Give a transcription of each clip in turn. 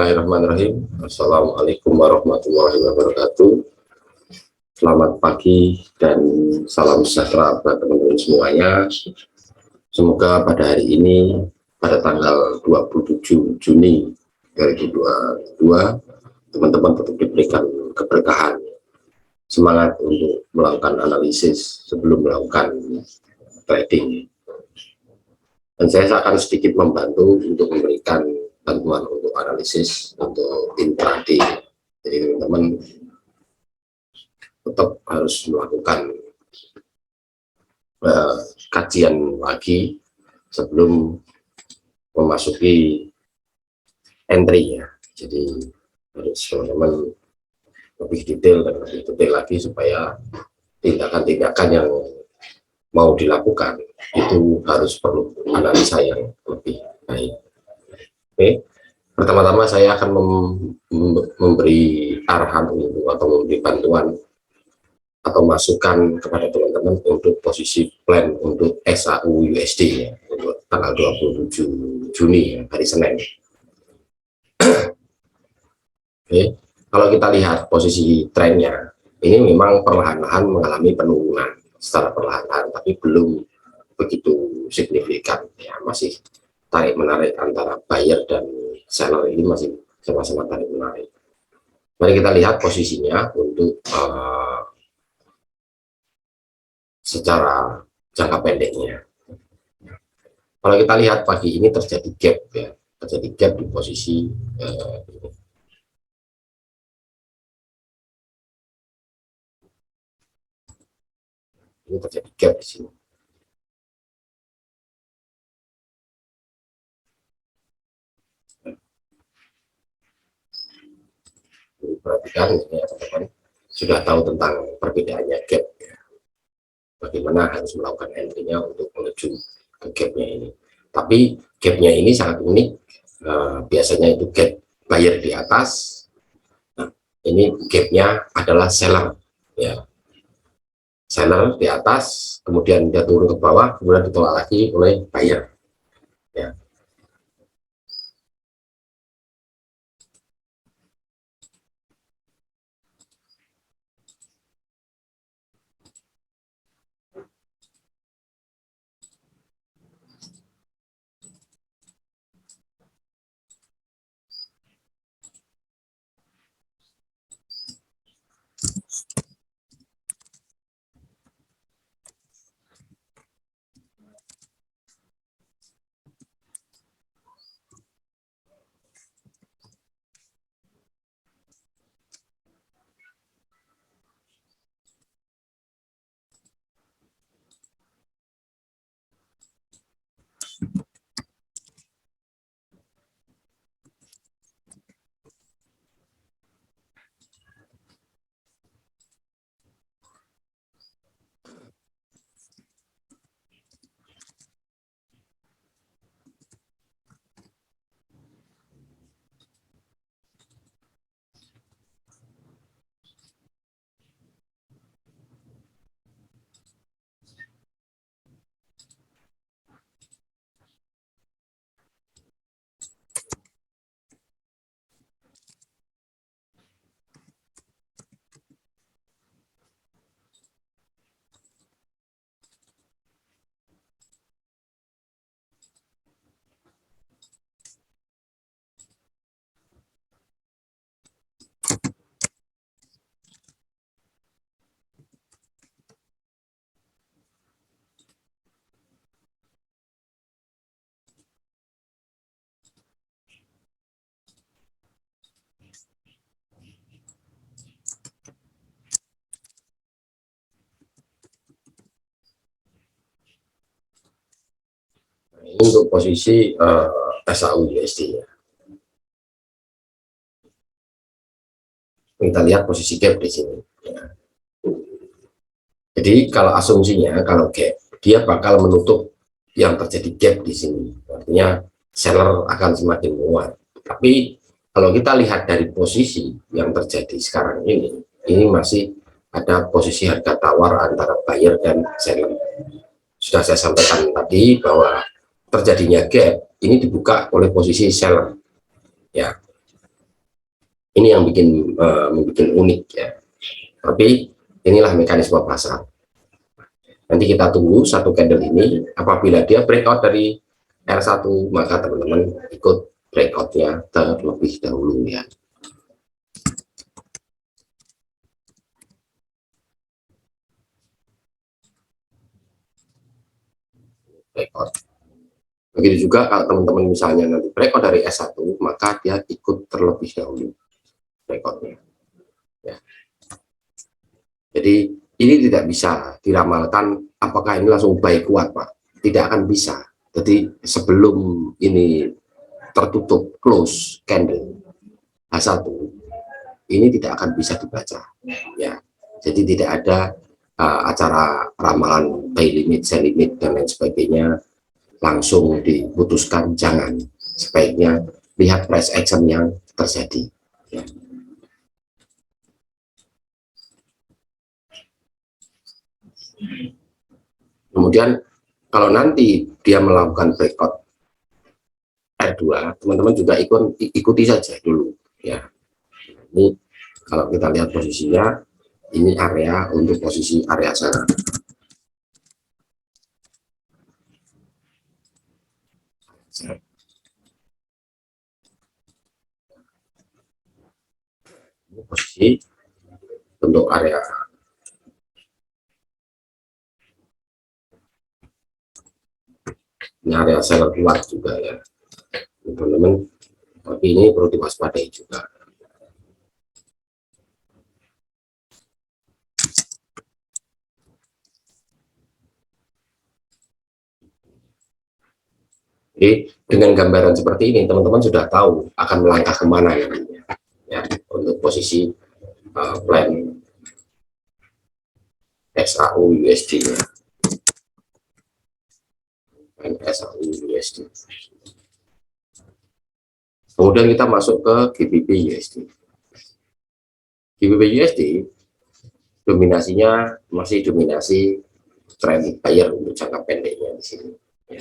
Bismillahirrahmanirrahim. Assalamualaikum warahmatullahi wabarakatuh. Selamat pagi dan salam sejahtera buat teman-teman semuanya. Semoga pada hari ini, pada tanggal 27 Juni 2022, teman-teman tetap diberikan keberkahan, semangat untuk melakukan analisis sebelum melakukan trading. Dan saya akan sedikit membantu untuk memberikan bantuan untuk analisis untuk intraday. Jadi teman-teman tetap harus melakukan kajian lagi sebelum memasuki entry ya. Jadi harus teman-teman lebih detail dan lebih detail lagi supaya tindakan-tindakan yang mau dilakukan itu harus perlu analisa yang lebih baik. Oke, pertama-tama saya akan memberi arahan untuk atau memberi bantuan atau masukan kepada teman-teman untuk posisi plan untuk SAU USD ya, untuk tanggal 27 Juni ya, hari Senin. Oke, kalau kita lihat posisi trennya, ini memang perlahan-lahan mengalami penurunan secara perlahan, tapi belum begitu signifikan ya, masih tarik menarik antara buyer dan seller, ini masih sama-sama tarik menarik. Mari kita lihat posisinya untuk secara jangka pendeknya. Kalau kita lihat pagi ini terjadi gap ya, terjadi gap di posisi ini terjadi gap di sini. Perhatikan ya teman-teman, sudah tahu tentang perbedaannya gap ya. Bagaimana harus melakukan entry-nya untuk menuju ke gapnya ini. Tapi gapnya ini sangat unik, biasanya itu gap buyer di atas. Nah, ini gapnya adalah seller ya, seller di atas, kemudian dia turun ke bawah, kemudian ditolak lagi oleh buyer ya. Ini untuk posisi SAU USD ya. Kita lihat posisi gap di sini ya. Jadi kalau asumsinya kalau gap, dia bakal menutup yang terjadi gap di sini, artinya seller akan semakin menguat. Tapi kalau kita lihat dari posisi yang terjadi sekarang ini masih ada posisi harga tawar antara buyer dan seller. Sudah saya sampaikan tadi bahwa terjadinya gap ini dibuka oleh posisi seller ya. Ini yang membuat unik ya. Tapi inilah mekanisme pasar. Nanti kita tunggu satu candle ini, apabila dia breakout dari R1, maka teman-teman ikut breakoutnya terlebih dahulu ya. Breakout. Begitu juga kalau teman-teman misalnya nanti breakout dari S1, maka dia ikut terlebih dahulu breakoutnya. Ya. Jadi ini tidak bisa diramalkan apakah ini langsung buy kuat, Pak. Tidak akan bisa. Jadi sebelum ini tertutup close candle H1, ini tidak akan bisa dibaca ya. Jadi tidak ada acara ramalan buy limit, sell limit dan lain sebagainya langsung diputuskan, jangan. Sebaiknya lihat price action yang terjadi ya. Kemudian kalau nanti dia melakukan breakout R2, teman-teman juga ikuti saja dulu ya. Ini kalau kita lihat posisinya, ini area untuk posisi area sana. Ini posisi untuk area ini area seller kuat juga ya teman-teman, tapi ini perlu diwaspadai juga. Jadi dengan gambaran seperti ini teman-teman sudah tahu akan melangkah kemana ya untuk posisi plan SAU USD ya. Plan SAU USD. Kemudian kita masuk ke GBP USD. GBP USD dominasinya masih dominasi trend buyer untuk jangka pendeknya di sini ya.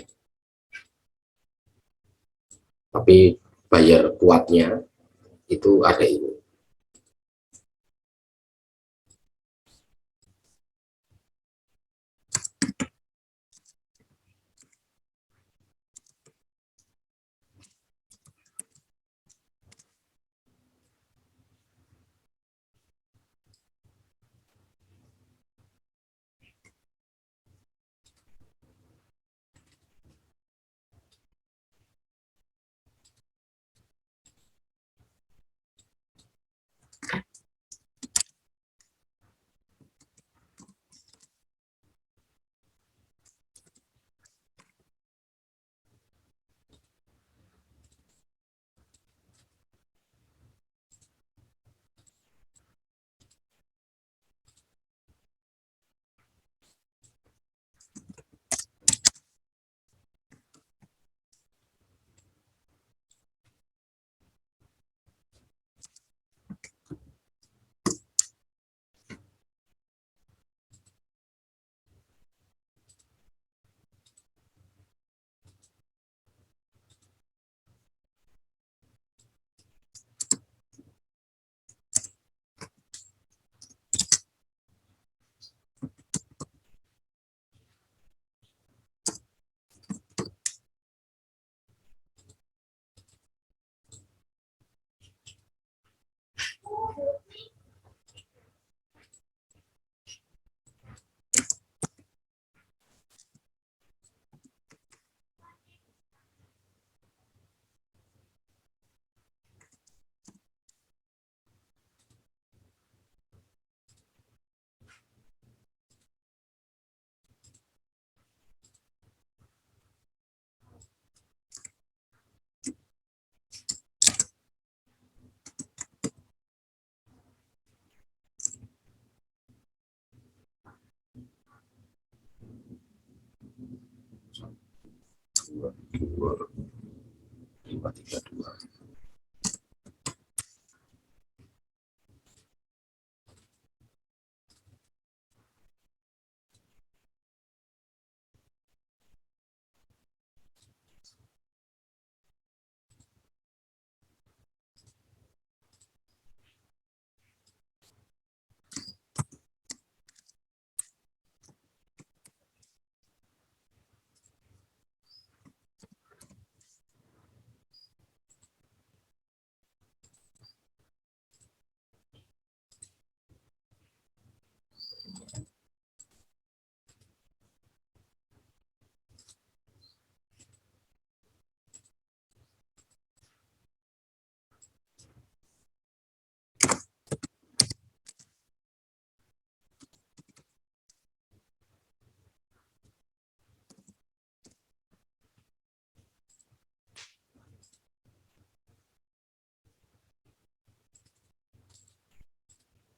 Tapi buyer kuatnya itu ada ini. Dua, 532.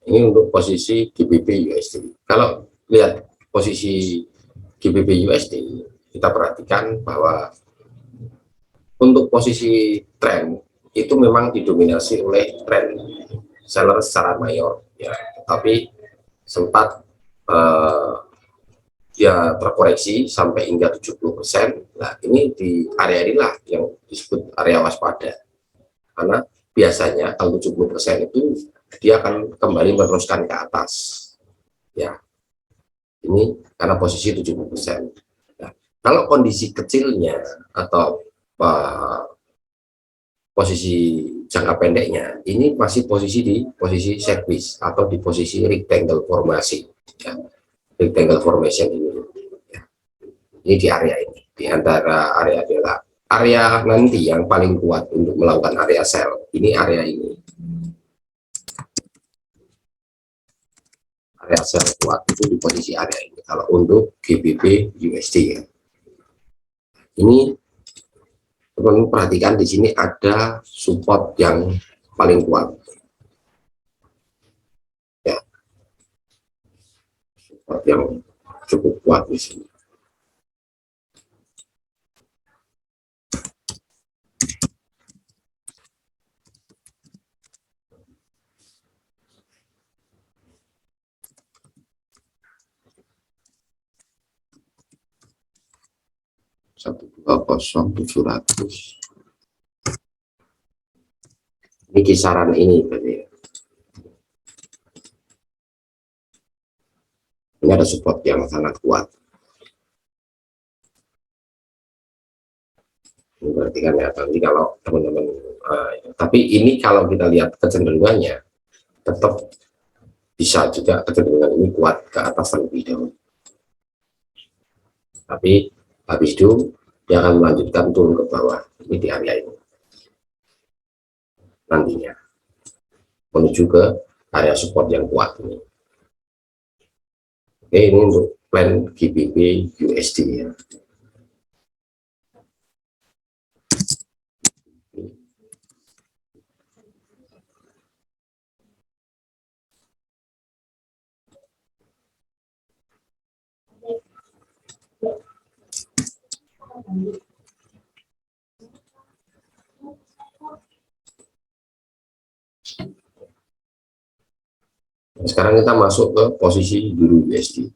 Ini untuk posisi GBP USD. Kalau lihat posisi GBP USD, kita perhatikan bahwa untuk posisi tren itu memang didominasi oleh tren seller secara mayor, ya, tapi sempat ya terkoreksi sampai hingga 70%. Nah, ini di area inilah yang disebut area waspada, karena biasanya kalau 70% itu dia akan kembali meneruskan ke atas, ya. Ini karena posisi 70%. Nah, kalau kondisi kecilnya atau posisi jangka pendeknya ini masih posisi di posisi sideways atau di posisi rectangle formasi, ya. Rectangle formation ini, ya. Ini di area ini, di antara area adalah area nanti yang paling kuat untuk melakukan area sell ini, area ini, area sell kuat itu di posisi area ini kalau untuk GBP USD, ya. Ini teman-teman perhatikan, di sini ada support yang paling kuat, ya, support yang cukup kuat di sini. Satu dua kosong 700, ini kisaran ini berarti, ya. Ini ada support yang sangat kuat. Ini berarti kan ya, nanti kalau teman-teman tapi ini kalau kita lihat kecenderungannya tetap bisa juga kecenderungan ini kuat ke atas terlebih dahulu, tapi habis itu dia akan melanjutkan turun ke bawah, ini di area ini nantinya menuju ke area support yang kuat ini. Oke, ini untuk plan GBP USD, ya. Nah, sekarang kita masuk ke posisi Euro USD.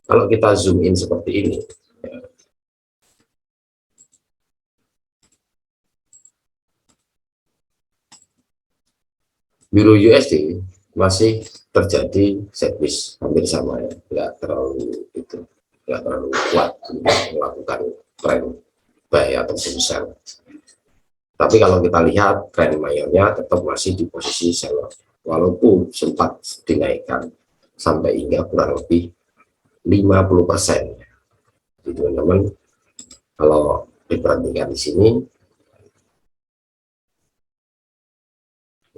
Kalau kita zoom in seperti ini, ya, Euro USD masih terjadi sideways hampir sama, ya, nggak terlalu itu, nggak terlalu kuat untuk melakukan tren buy atau sell. Tapi kalau kita lihat tren mayornya tetap masih di posisi seller, walaupun sempat dinaikkan sampai hingga kurang lebih 50%. Jadi teman-teman, kalau diperhatikan di sini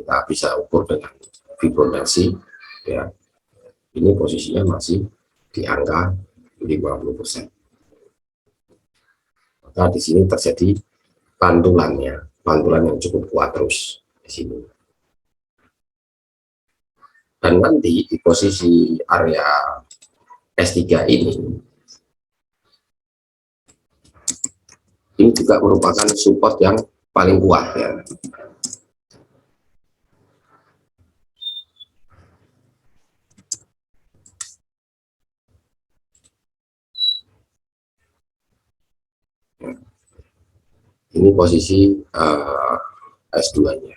kita bisa ukur dengan Fibonacci, ya. Ini posisinya masih di angka 50%. Maka di sini terjadi pantulan yang cukup kuat terus di sini. Dan nanti di posisi area S3 ini juga merupakan support yang paling kuat, ya. Ini posisi S2-nya.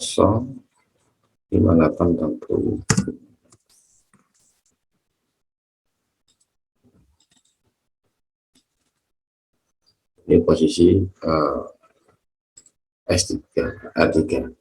5860. Ini posisi S3, R3.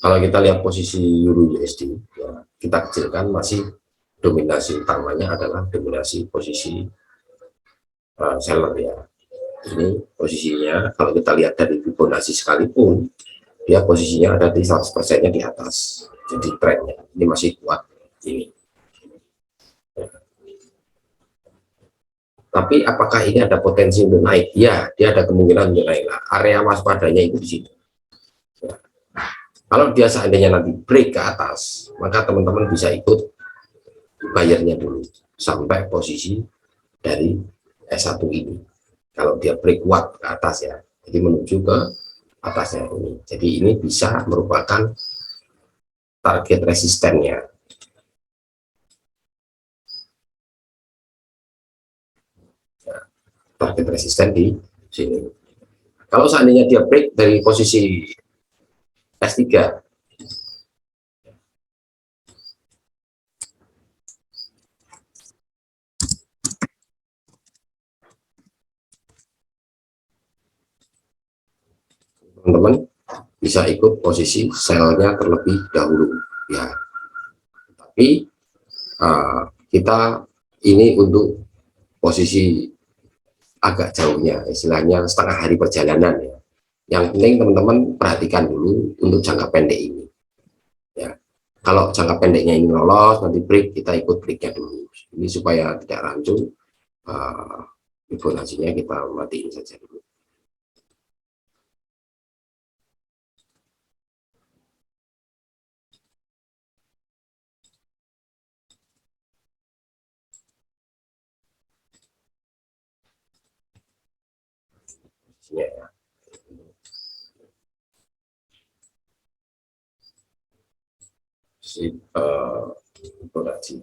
Kalau kita lihat posisi Euro USD, ya, kita kecilkan, masih dominasi utamanya adalah dominasi posisi seller ya. Ini posisinya kalau kita lihat dari Fibonacci sekalipun, dia posisinya ada di 100%-nya di atas. Jadi trennya ini masih kuat ini. Tapi apakah ini ada potensi untuk naik? Ya, dia ada kemungkinan untuk naik. Nah, area waspadanya itu di situ. Ya. Kalau dia seandainya nanti break ke atas, maka teman-teman bisa ikut bayarnya dulu sampai posisi dari S1 ini. Kalau dia break kuat ke atas ya, jadi menuju ke atasnya ini. Jadi ini bisa merupakan target resistennya. Ya, target resisten di sini. Kalau seandainya dia break dari posisi S3, teman-teman bisa ikut posisi selnya terlebih dahulu ya. Tapi kita ini untuk posisi agak jauhnya, istilahnya setengah hari perjalanan ya. Yang penting teman-teman perhatikan dulu untuk jangka pendek ini ya. Kalau jangka pendeknya ini lolos, nanti break, kita ikut breaknya dulu ini supaya tidak rancu. Fibonacci-nya kita matiin saja dulu ya. Fibonacci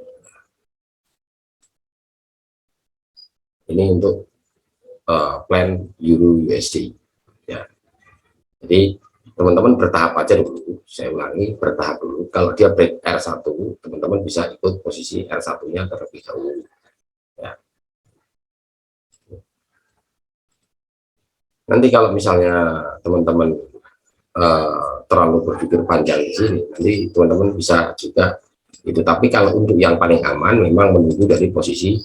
ini untuk plan Euro USD ya. Jadi teman-teman bertahap aja dulu, saya ulangi, bertahap dulu. Kalau dia break R1, teman-teman bisa ikut posisi R1-nya terlebih dahulu ya. Nanti kalau misalnya teman-teman terlalu berpikir panjang di sini, nanti teman-teman bisa juga itu. Tapi kalau untuk yang paling aman memang menunggu dari posisi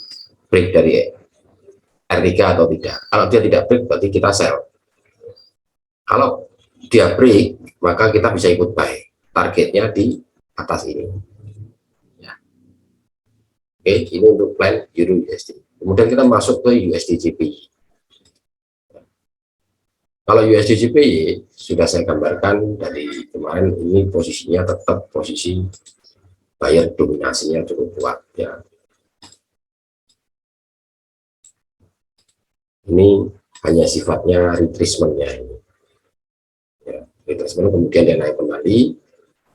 break dari R3 atau tidak. Kalau dia tidak break berarti kita sell. Kalau dia break maka kita bisa ikut buy, targetnya di atas ini ya. Oke, ini untuk plan Euro USD. Kemudian kita masuk ke USD JPY. Kalau USD JPY sudah saya gambarkan dari kemarin, ini posisinya tetap posisi buyer, dominasinya cukup kuat ya. Ini hanya sifatnya retracement-nya ini ya. Retracement kemudian dia naik kembali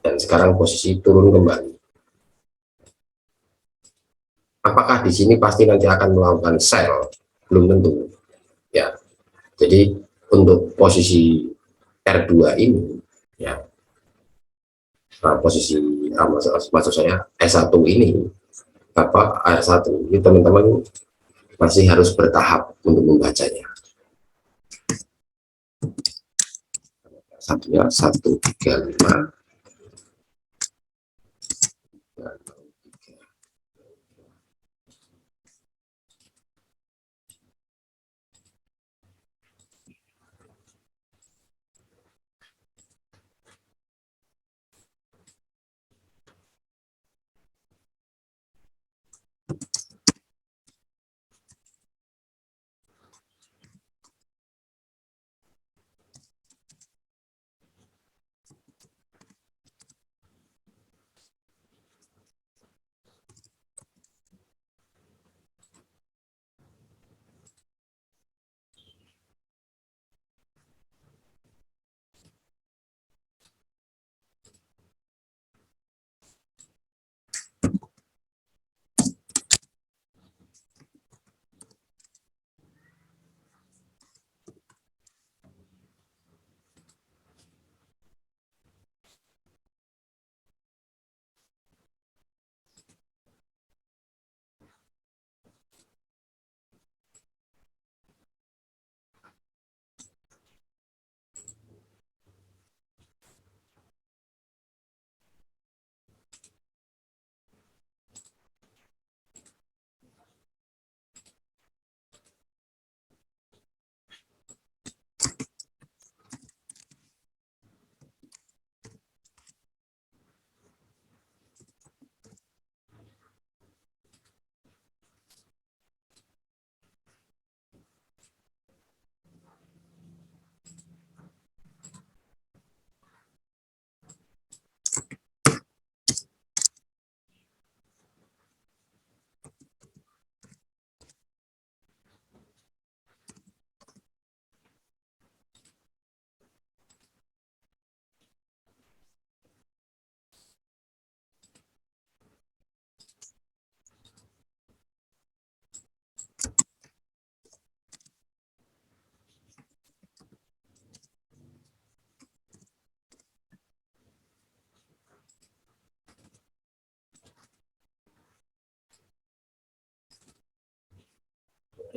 dan sekarang posisi turun kembali. Apakah di sini pasti nanti akan melakukan sell? Belum tentu ya. Jadi untuk posisi R2 ini ya, posisi maksud saya S1 ini, R1 ini teman-teman masih harus bertahap untuk membacanya. Satunya 135.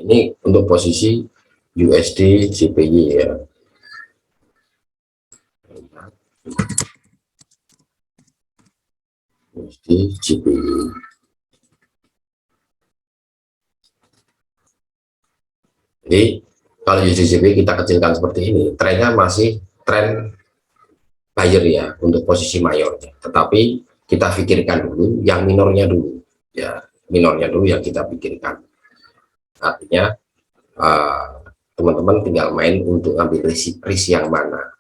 Ini untuk posisi USD JPY ya. USD JPY. Jadi kalau USD JPY kita kecilkan seperti ini, trennya masih tren buyer ya untuk posisi mayornya. Tetapi kita pikirkan dulu yang minornya dulu ya, minornya dulu yang kita pikirkan. Artinya teman-teman tinggal main untuk ngambil risk yang mana.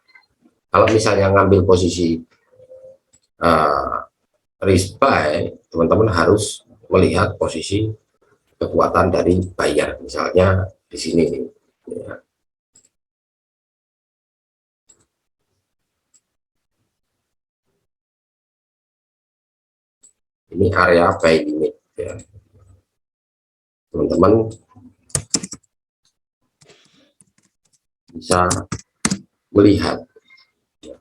Kalau misalnya ngambil posisi risk buy, teman-teman harus melihat posisi kekuatan dari buyer, misalnya di sini nih ya. Ini area buy limit ya. Teman-teman bisa melihat ya,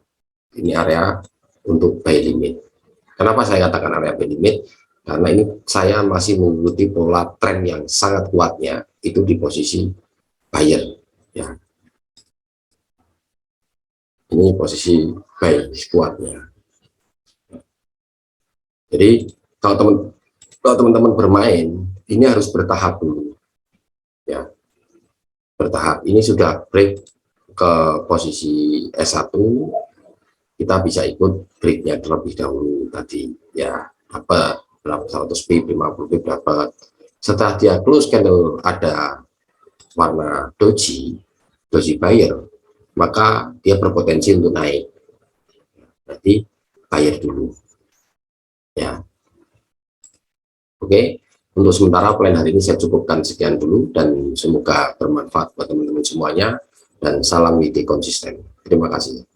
ini area untuk buy limit. Kenapa saya katakan area buy limit? Karena ini saya masih mengikuti pola tren yang sangat kuatnya itu di posisi buyer ya. Ini posisi buy kuatnya. Jadi kalau teman-teman bermain ini harus bertahap dulu ya, bertahap. Ini sudah break ke posisi S1, kita bisa ikut breaknya terlebih dahulu tadi ya, apa berapa 100 pip 50 pip dapat. Setelah dia close candle ada warna doji buyer, maka dia berpotensi untuk naik, berarti buyer dulu ya. Oke, untuk sementara plan hari ini saya cukupkan sekian dulu, dan semoga bermanfaat buat teman-teman semuanya, dan salam WD konsisten. Terima kasih.